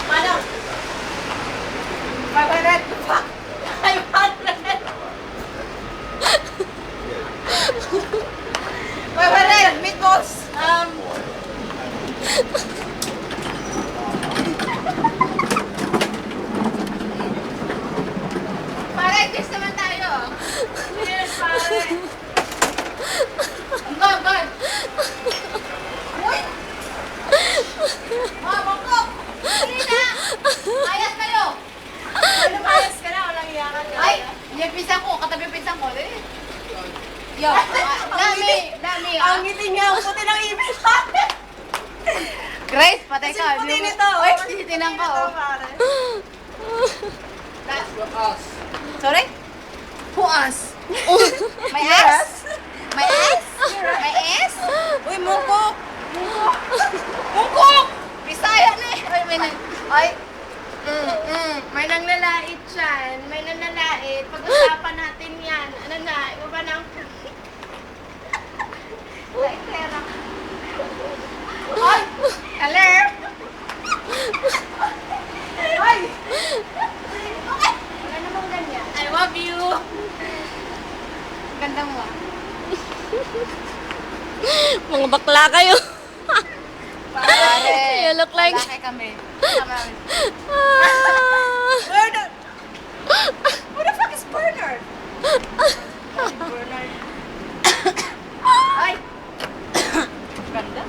Paano? 500 pa. 500. 500 meatballs. Pare, cheers naman tayo. Cheers, pare. Ang gagawin. Uy! Mga bangkok! Hindi na! Ayas kayo! Ano mayas ka na? Walang iyakan ka. Ay! Yung pinsan ko, katabi yung pinsan ko. Yo! Dami! Ang ngiti niya, ang puti ng ibig. Grace, patay ka. Kasi puti nito. Uy, titinan ka. Ito, Oh. pare. Sorry? Who us? May ass? May ass? May ass? Uy, mukok. Mungkok! Bisaya na eh. Ay, may Ay, May nanglalait dyan. May nanglalait. Pag-usapan natin yan. Ano na, iba ba ng... ay, pera. Ay! Hello? Ay! Wala namang ganyan. I love you! Ganda mo ah. Mga bakla kayo. Pare! You look like... Lalaki kami. Kami. Bernard! Who the fuck is Bernard? Bernard. Ay! Ganda.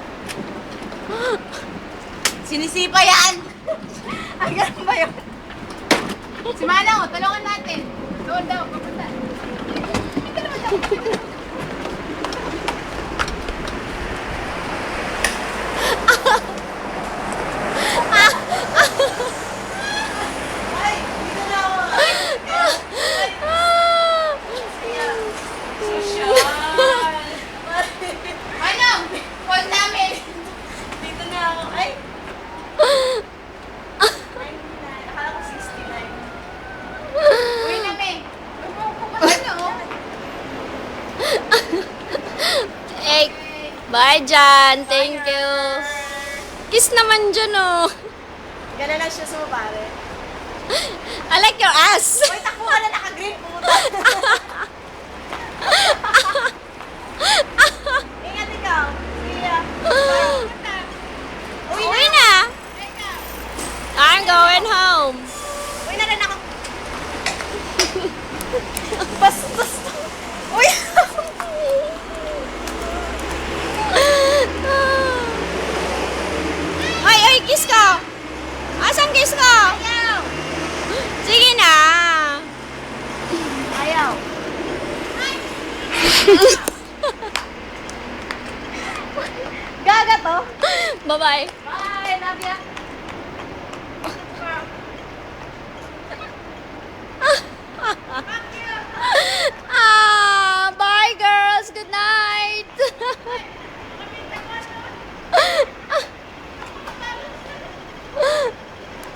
Sinisipa yan! Ay, ganun ba yun? Si Manang, tulungan natin. Doon daw, papunta. Dito naman daw. Ay, dito na ako. Social! Manang! Call namin! Dito na ako. Ay! 99. Akala ko 69. Uwi namin! Ano? Hey, bye Jan. Thank you. Kiss naman dyan, oh. Gana lang siya sa pare. I like your ass. Uy, takbo ka na naka-green puta. Ingat ikaw. Sige. Uwi na. I'm going home. Uy, na rin ako. Bastos. Uy! Ay, ay, kiss ko. Asan kiss ko? Ayaw! Sige na. Ayaw. Gaga to. Bye-bye. Bye, love ya. Bye.